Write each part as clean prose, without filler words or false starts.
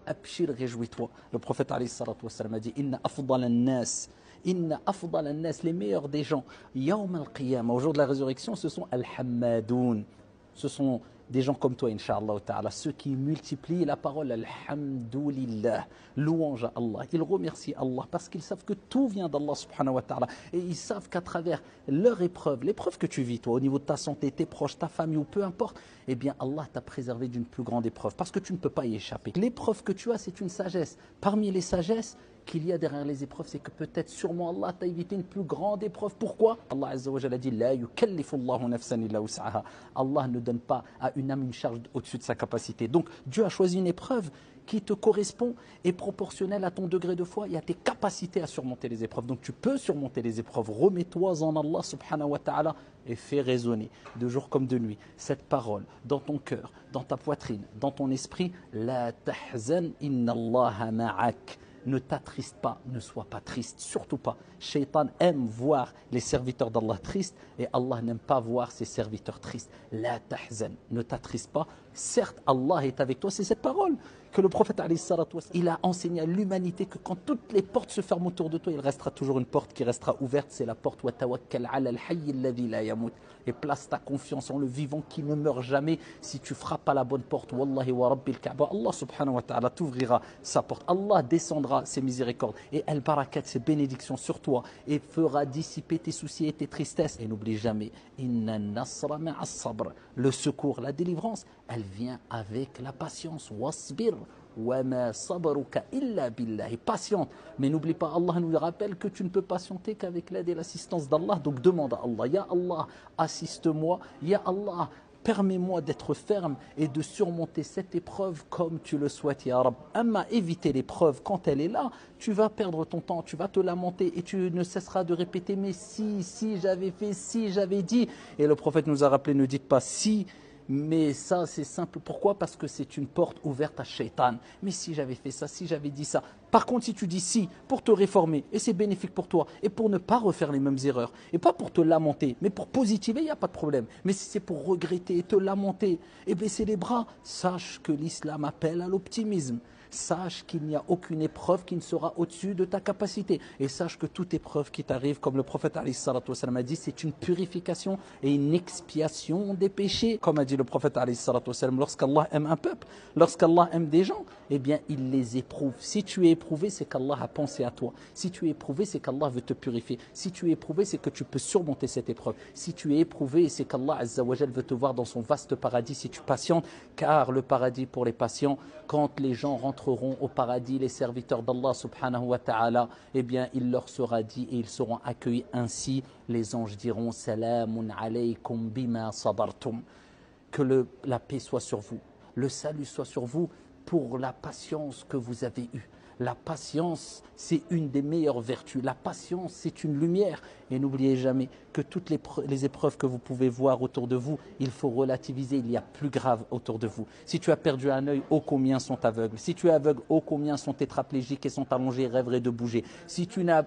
abshir, réjouis-toi. Le prophète alayhi salatu wassalam a dit Inna afdal an-nas, Inna afdal an-nas, les meilleurs des gens, yawm al-qiyamah, au jour de la résurrection, ce sont al-hammadoun. Ce sont des gens comme toi, Inch'Allah ta'ala, ceux qui multiplient la parole Alhamdulillah, louange à Allah. Ils remercient Allah parce qu'ils savent que tout vient d'Allah subhanahu wa ta'ala. Et ils savent qu'à travers leur épreuve, l'épreuve que tu vis toi, au niveau de ta santé, tes proches, ta famille ou peu importe, eh bien Allah t'a préservé d'une plus grande épreuve parce que tu ne peux pas y échapper. L'épreuve que tu as, c'est une sagesse. Parmi les sagesses qu'il y a derrière les épreuves, c'est que peut-être sûrement Allah t'a évité une plus grande épreuve. Pourquoi? Allah Azza wa Jalla a dit La yukallifu Allahu nafsan illa wus'aha. Allah ne donne pas à une âme une charge au-dessus de sa capacité. Donc Dieu a choisi une épreuve qui te correspond et proportionnelle à ton degré de foi et à tes capacités à surmonter les épreuves. Donc tu peux surmonter les épreuves. Remets-toi en Allah subhanahu wa ta'ala et fais résonner de jour comme de nuit cette parole dans ton cœur, dans ta poitrine, dans ton esprit. La tahzan inna Allaha ma'ak. Ne t'attriste pas, ne sois pas triste, surtout pas. Shaitan aime voir les serviteurs d'Allah tristes et Allah n'aime pas voir ses serviteurs tristes. La tahzan, ne t'attriste pas. Certes, Allah est avec toi, c'est cette parole que le prophète il a enseigné à l'humanité que quand toutes les portes se ferment autour de toi, il restera toujours une porte qui restera ouverte, c'est la porte wa tawakkal ala al-hayy alladhi la yamut. Et place ta confiance en le vivant qui ne meurt jamais. Si tu frappes à la bonne porte, wallahi wa rabbil Kaaba, Allah subhanahu wa ta'ala t'ouvrira sa porte. Allah descendra ses miséricordes et al-barakat, ses bénédictions sur toi et fera dissiper tes soucis et tes tristesses. Et n'oublie jamais, inna nasra ma'a sabr, le secours, la délivrance, elle vient avec la patience. Wasbir wa ma sabruka illa billah. Et patiente. Mais n'oublie pas, Allah nous rappelle que tu ne peux patienter qu'avec l'aide et l'assistance d'Allah. Donc demande à Allah, Ya Allah, assiste-moi. Ya Allah, permets-moi d'être ferme et de surmonter cette épreuve comme tu le souhaites, Ya Rab. Amma, éviter l'épreuve quand elle est là, tu vas perdre ton temps, tu vas te lamenter et tu ne cesseras de répéter, mais si j'avais fait, si j'avais dit. Et le prophète nous a rappelé, ne dites pas si, mais ça c'est simple. Pourquoi? Parce que c'est une porte ouverte à Shaitan. Mais si j'avais fait ça, si j'avais dit ça. Par contre, si tu dis si, pour te réformer, et c'est bénéfique pour toi, et pour ne pas refaire les mêmes erreurs, et pas pour te lamenter, mais pour positiver, il n'y a pas de problème. Mais si c'est pour regretter, te lamenter, et baisser les bras, sache que l'islam appelle à l'optimisme. Sache qu'il n'y a aucune épreuve qui ne sera au-dessus de ta capacité. Et sache que toute épreuve qui t'arrive, comme le prophète alayhi salatu wassalam a dit, c'est une purification et une expiation des péchés. Comme a dit le prophète alayhi salatu wassalam, lorsqu'Allah aime un peuple, lorsqu'Allah aime des gens, eh bien il les éprouve. Si tu es éprouvé, c'est qu'Allah a pensé à toi. Si tu es éprouvé, c'est qu'Allah veut te purifier. Si tu es éprouvé, c'est que tu peux surmonter cette épreuve. Si tu es éprouvé, c'est qu'Allah Azza wa Jal veut te voir dans son vaste paradis si tu patientes. Car le paradis pour les patients, quand les gens rentreront au paradis, les serviteurs d'Allah subhanahu wa ta'ala, eh bien il leur sera dit et ils seront accueillis ainsi. Les anges diront Salamun alaykum bima sabartum. Que la paix soit sur vous, le salut soit sur vous pour la patience que vous avez eue. La patience, c'est une des meilleures vertus. La patience, c'est une lumière. Et n'oubliez jamais que toutes les épreuves que vous pouvez voir autour de vous, il faut relativiser. Il y a plus grave autour de vous. Si tu as perdu un œil, ô combien sont aveugles. Si tu es aveugle, ô combien sont tétraplégiques et sont allongés, rêveraient de bouger. Si tu n'as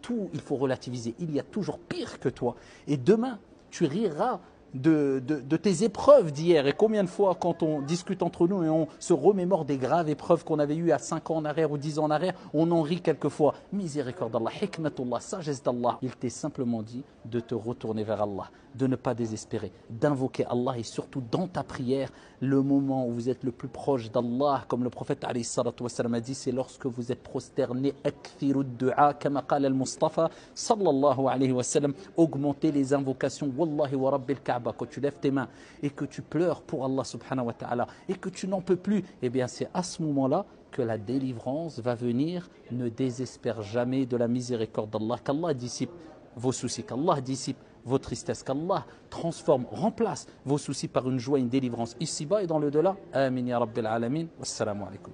tout, il faut relativiser. Il y a toujours pire que toi. Et demain, tu riras de tes épreuves d'hier. Et combien de fois quand on discute entre nous et on se remémore des graves épreuves qu'on avait eues à 5 ans en arrière ou 10 ans en arrière, on en rit quelquefois. Miséricorde d'Allah, hikmatullah, sagesse d'Allah. Il t'est simplement dit de te retourner vers Allah, de ne pas désespérer, d'invoquer Allah et surtout dans ta prière, le moment où vous êtes le plus proche d'Allah, comme le prophète alayhi salatu wassalam a dit, c'est lorsque vous êtes prosterné, akthiru du'a, kama qala al-Mustafa sallallahu alayhi wa sallam, augmentez les invocations, wallahi wa rabbil Kaaba, quand tu lèves tes mains et que tu pleures pour Allah subhanahu wa ta'ala et que tu n'en peux plus, eh bien c'est à ce moment-là que la délivrance va venir. Ne désespère jamais de la miséricorde d'Allah, qu'Allah dissipe vos soucis, qu'Allah dissipe vos tristesses, qu'Allah transforme, remplace vos soucis par une joie, une délivrance ici-bas et dans le delà. Amin ya rabbil alamin. Wassalamu alaikum.